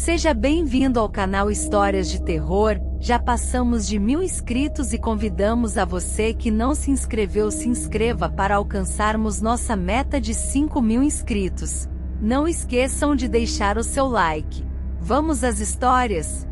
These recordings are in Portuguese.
Seja bem-vindo ao canal Histórias de Terror. Já passamos de 1000 inscritos e convidamos a você que não se inscreveu se inscreva para alcançarmos nossa meta de 5000 inscritos. Não esqueçam de deixar o seu like. Vamos às histórias?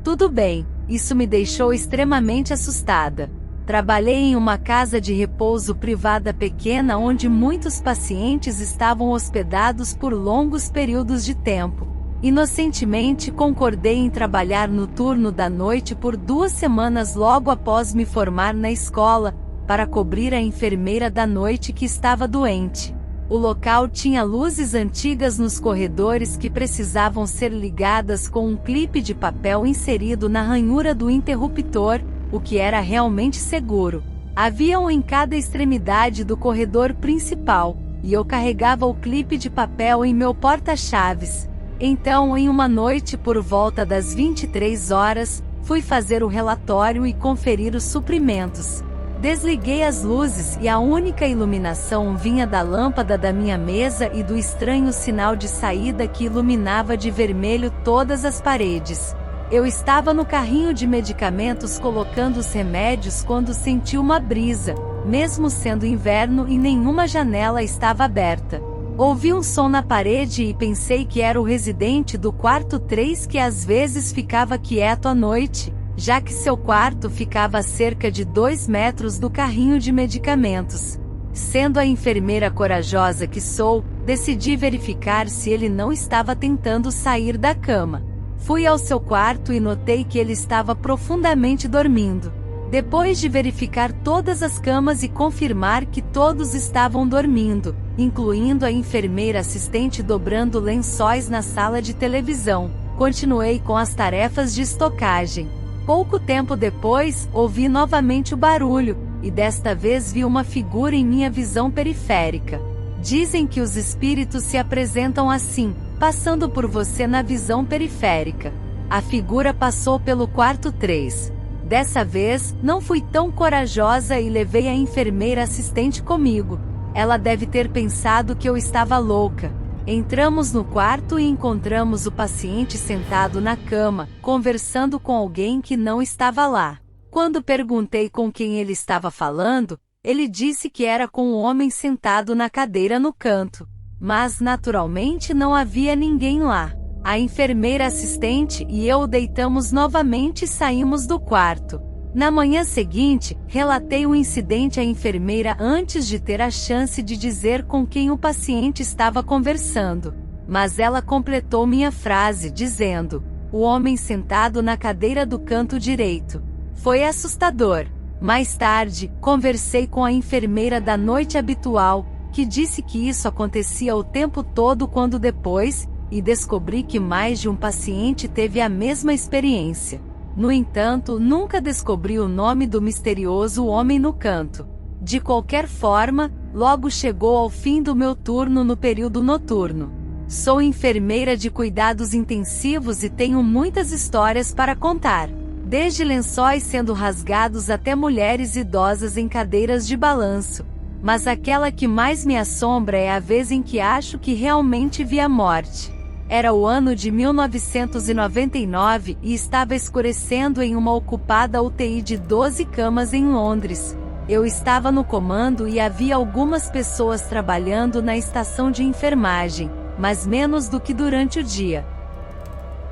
Tudo bem, isso me deixou extremamente assustada. Trabalhei em uma casa de repouso privada pequena onde muitos pacientes estavam hospedados por longos períodos de tempo. Inocentemente concordei em trabalhar no turno da noite por 2 semanas logo após me formar na escola, para cobrir a enfermeira da noite que estava doente. O local tinha luzes antigas nos corredores que precisavam ser ligadas com um clipe de papel inserido na ranhura do interruptor, o que era realmente seguro. Havia um em cada extremidade do corredor principal, e eu carregava o clipe de papel em meu porta-chaves. Então, em uma noite por volta das 23 horas, fui fazer o relatório e conferir os suprimentos. Desliguei as luzes e a única iluminação vinha da lâmpada da minha mesa e do estranho sinal de saída que iluminava de vermelho todas as paredes. Eu estava no carrinho de medicamentos colocando os remédios quando senti uma brisa, mesmo sendo inverno e nenhuma janela estava aberta. Ouvi um som na parede e pensei que era o residente do quarto 3 que às vezes ficava quieto à noite, já que seu quarto ficava a cerca de 2 metros do carrinho de medicamentos. Sendo a enfermeira corajosa que sou, decidi verificar se ele não estava tentando sair da cama. Fui ao seu quarto e notei que ele estava profundamente dormindo. Depois de verificar todas as camas e confirmar que todos estavam dormindo, incluindo a enfermeira assistente dobrando lençóis na sala de televisão, continuei com as tarefas de estocagem. Pouco tempo depois, ouvi novamente o barulho, e desta vez vi uma figura em minha visão periférica. Dizem que os espíritos se apresentam assim, passando por você na visão periférica. A figura passou pelo quarto 3. Dessa vez, não fui tão corajosa e levei a enfermeira assistente comigo. Ela deve ter pensado que eu estava louca. Entramos no quarto e encontramos o paciente sentado na cama, conversando com alguém que não estava lá. Quando perguntei com quem ele estava falando, ele disse que era com um homem sentado na cadeira no canto. Mas naturalmente não havia ninguém lá. A enfermeira assistente e eu deitamos novamente e saímos do quarto. Na manhã seguinte, relatei o incidente à enfermeira antes de ter a chance de dizer com quem o paciente estava conversando. Mas ela completou minha frase dizendo: o homem sentado na cadeira do canto direito. Foi assustador. Mais tarde, conversei com a enfermeira da noite habitual, que disse que isso acontecia o tempo todo quando depois, e descobri que mais de um paciente teve a mesma experiência. No entanto, nunca descobri o nome do misterioso homem no canto. De qualquer forma, logo chegou ao fim do meu turno no período noturno. Sou enfermeira de cuidados intensivos e tenho muitas histórias para contar. Desde lençóis sendo rasgados até mulheres idosas em cadeiras de balanço. Mas aquela que mais me assombra é a vez em que acho que realmente vi a morte. Era o ano de 1999 e estava escurecendo em uma ocupada UTI de 12 camas em Londres. Eu estava no comando e havia algumas pessoas trabalhando na estação de enfermagem, mas menos do que durante o dia.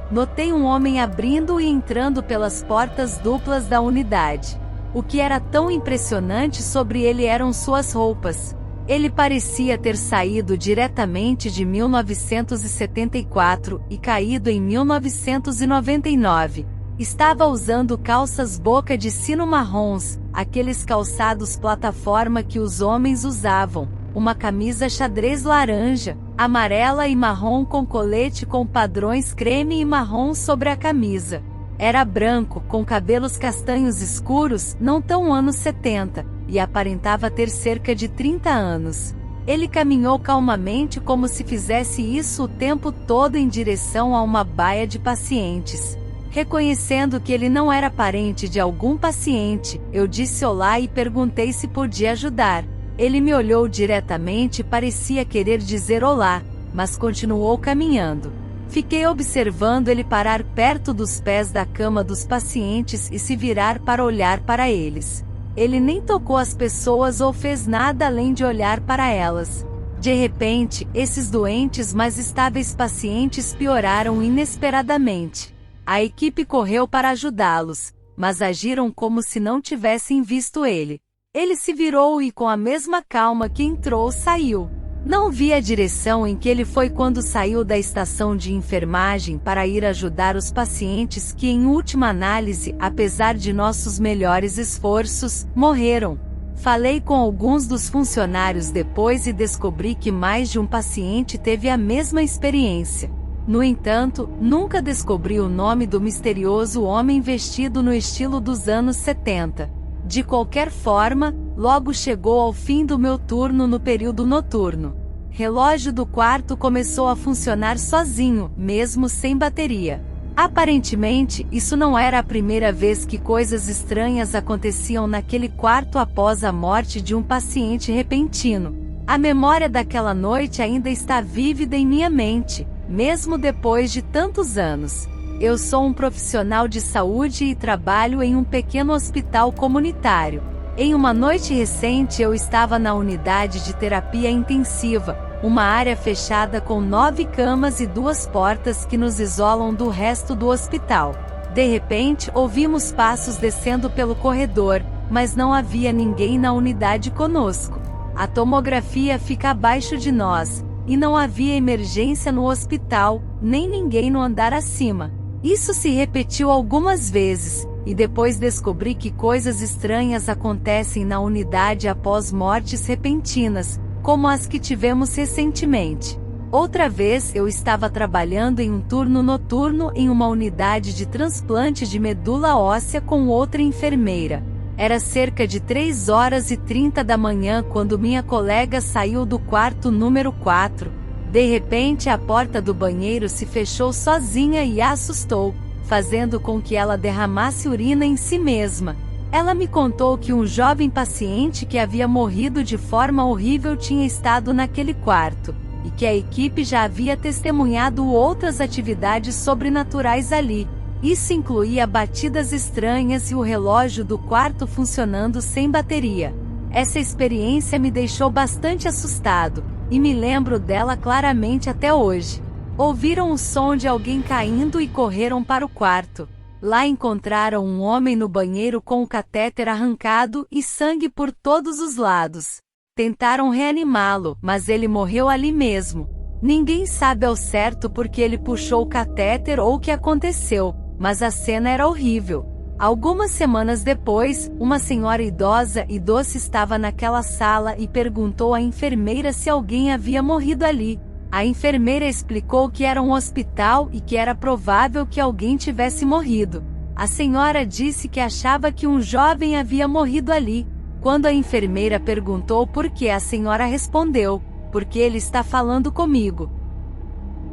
Notei um homem abrindo e entrando pelas portas duplas da unidade. O que era tão impressionante sobre ele eram suas roupas. Ele parecia ter saído diretamente de 1974 e caído em 1999. Estava usando calças boca de sino marrons, aqueles calçados plataforma que os homens usavam, uma camisa xadrez laranja, amarela e marrom com colete com padrões creme e marrom sobre a camisa. Era branco, com cabelos castanhos escuros, não tão anos 70. E aparentava ter cerca de 30 anos. Ele caminhou calmamente como se fizesse isso o tempo todo em direção a uma baia de pacientes. Reconhecendo que ele não era parente de algum paciente, eu disse olá e perguntei se podia ajudar. Ele me olhou diretamente e parecia querer dizer olá, mas continuou caminhando. Fiquei observando ele parar perto dos pés da cama dos pacientes e se virar para olhar para eles. Ele nem tocou as pessoas ou fez nada além de olhar para elas. De repente, esses doentes mas estáveis pacientes pioraram inesperadamente. A equipe correu para ajudá-los, mas agiram como se não tivessem visto ele. Ele se virou e com a mesma calma que entrou saiu. Não vi a direção em que ele foi quando saiu da estação de enfermagem para ir ajudar os pacientes que, em última análise, apesar de nossos melhores esforços, morreram. Falei com alguns dos funcionários depois e descobri que mais de um paciente teve a mesma experiência. No entanto, nunca descobri o nome do misterioso homem vestido no estilo dos anos 70. De qualquer forma, logo chegou ao fim do meu turno no período noturno. Relógio do quarto começou a funcionar sozinho, mesmo sem bateria. Aparentemente, isso não era a primeira vez que coisas estranhas aconteciam naquele quarto após a morte de um paciente repentino. A memória daquela noite ainda está vívida em minha mente, mesmo depois de tantos anos. Eu sou um profissional de saúde e trabalho em um pequeno hospital comunitário. Em uma noite recente eu estava na unidade de terapia intensiva, uma área fechada com 9 camas e 2 portas que nos isolam do resto do hospital. De repente, ouvimos passos descendo pelo corredor, mas não havia ninguém na unidade conosco. A tomografia fica abaixo de nós, e não havia emergência no hospital, nem ninguém no andar acima. Isso se repetiu algumas vezes, e depois descobri que coisas estranhas acontecem na unidade após mortes repentinas, como as que tivemos recentemente. Outra vez eu estava trabalhando em um turno noturno em uma unidade de transplante de medula óssea com outra enfermeira. Era cerca de 3h30 da manhã quando minha colega saiu do quarto número 4. De repente a porta do banheiro se fechou sozinha e a assustou, fazendo com que ela derramasse urina em si mesma. Ela me contou que um jovem paciente que havia morrido de forma horrível tinha estado naquele quarto, e que a equipe já havia testemunhado outras atividades sobrenaturais ali. Isso incluía batidas estranhas e o relógio do quarto funcionando sem bateria. Essa experiência me deixou bastante assustado, e me lembro dela claramente até hoje. Ouviram o som de alguém caindo e correram para o quarto. Lá encontraram um homem no banheiro com o catéter arrancado e sangue por todos os lados. Tentaram reanimá-lo, mas ele morreu ali mesmo. Ninguém sabe ao certo porque ele puxou o catéter ou o que aconteceu, mas a cena era horrível. Algumas semanas depois, uma senhora idosa e doce estava naquela sala e perguntou à enfermeira se alguém havia morrido ali. A enfermeira explicou que era um hospital e que era provável que alguém tivesse morrido. A senhora disse que achava que um jovem havia morrido ali. Quando a enfermeira perguntou por que, a senhora respondeu: "Porque ele está falando comigo."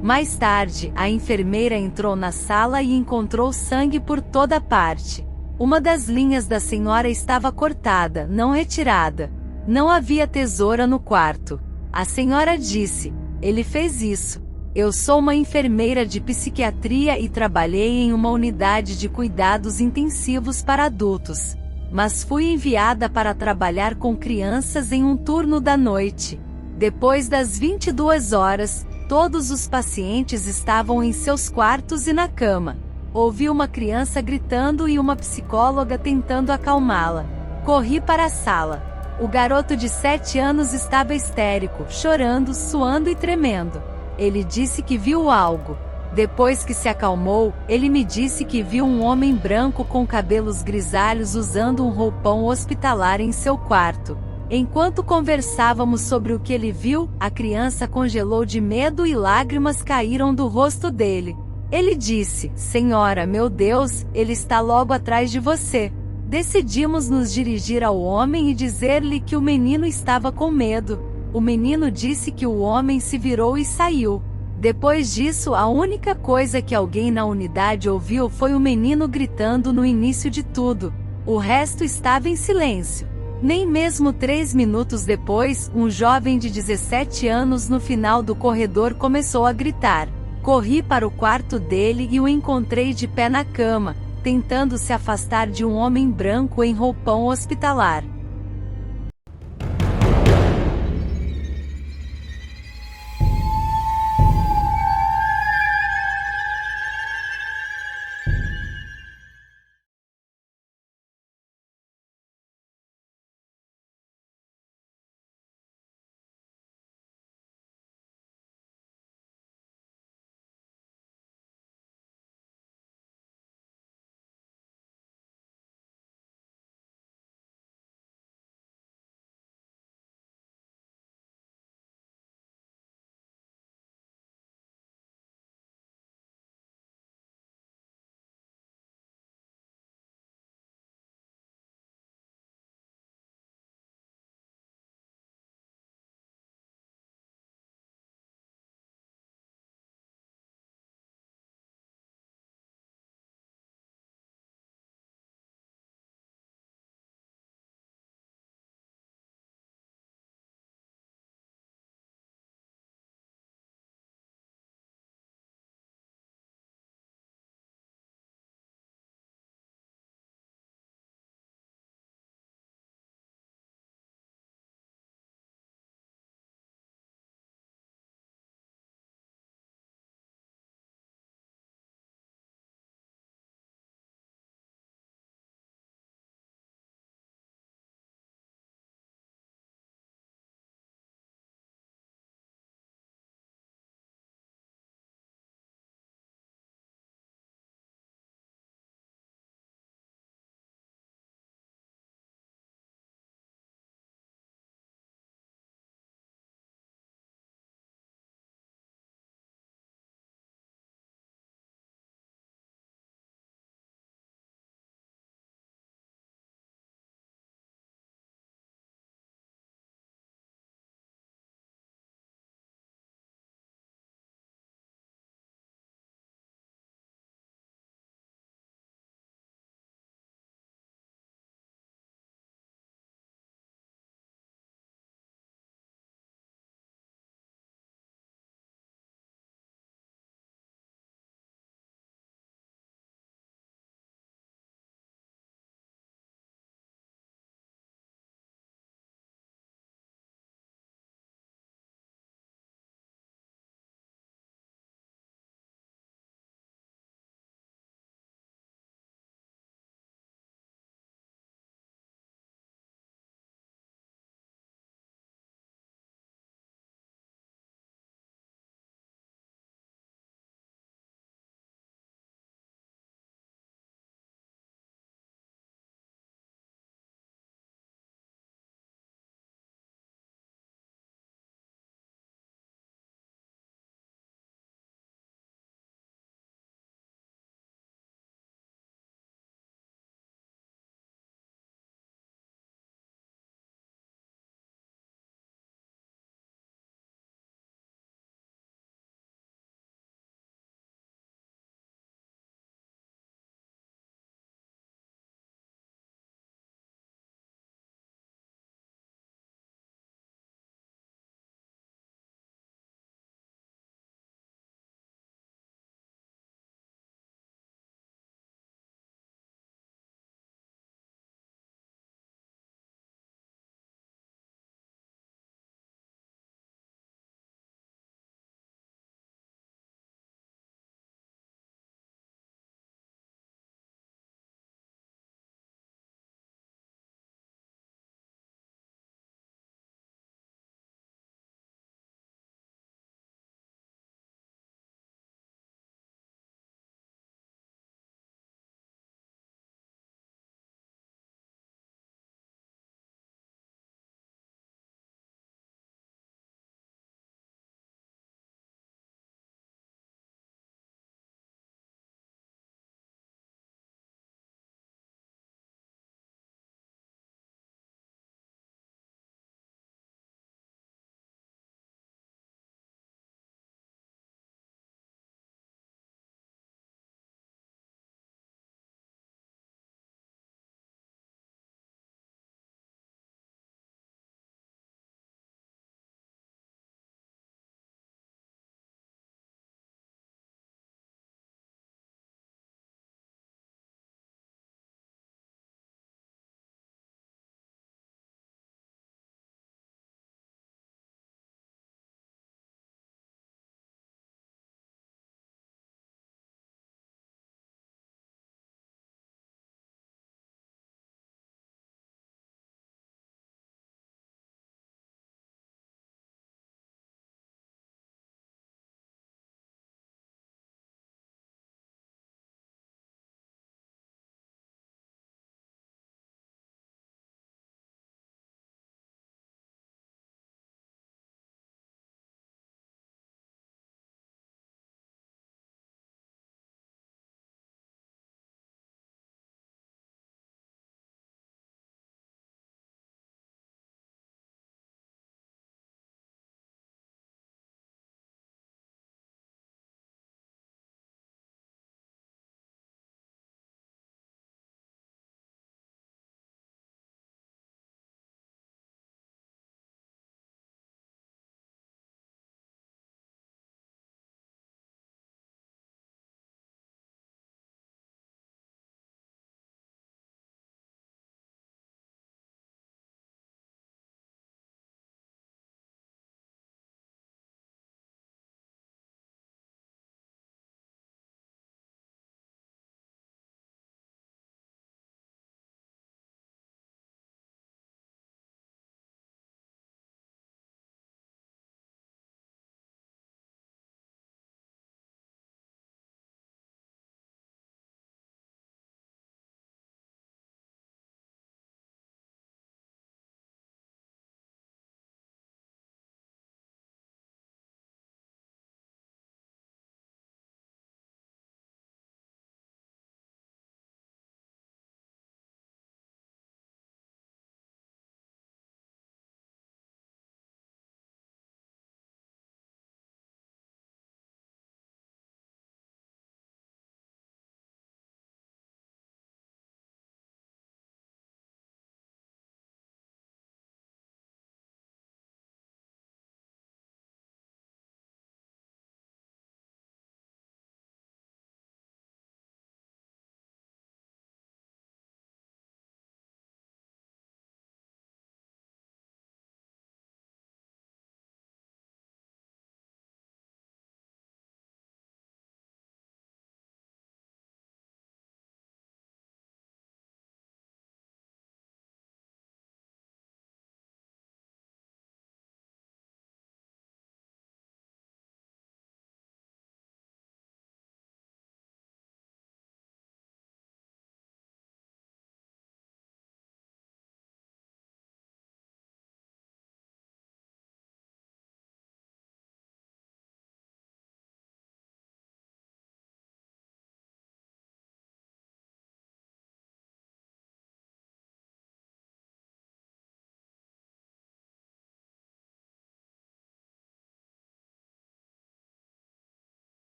Mais tarde, a enfermeira entrou na sala e encontrou sangue por toda parte. Uma das linhas da senhora estava cortada, não retirada. Não havia tesoura no quarto. A senhora disse: "Ele fez isso." Eu sou uma enfermeira de psiquiatria e trabalhei em uma unidade de cuidados intensivos para adultos. Mas fui enviada para trabalhar com crianças em um turno da noite. Depois das 22 horas, todos os pacientes estavam em seus quartos e na cama. Ouvi uma criança gritando e uma psicóloga tentando acalmá-la. Corri para a sala. O garoto de 7 anos estava histérico, chorando, suando e tremendo. Ele disse que viu algo. Depois que se acalmou, ele me disse que viu um homem branco com cabelos grisalhos usando um roupão hospitalar em seu quarto. Enquanto conversávamos sobre o que ele viu, a criança congelou de medo e lágrimas caíram do rosto dele. Ele disse: "Senhora, meu Deus, ele está logo atrás de você." Decidimos nos dirigir ao homem e dizer-lhe que o menino estava com medo. O menino disse que o homem se virou e saiu. Depois disso, a única coisa que alguém na unidade ouviu foi o menino gritando no início de tudo. O resto estava em silêncio. Nem mesmo 3 minutos depois, um jovem de 17 anos no final do corredor começou a gritar: Corri para o quarto dele e o encontrei de pé na cama, tentando se afastar de um homem branco em roupão hospitalar.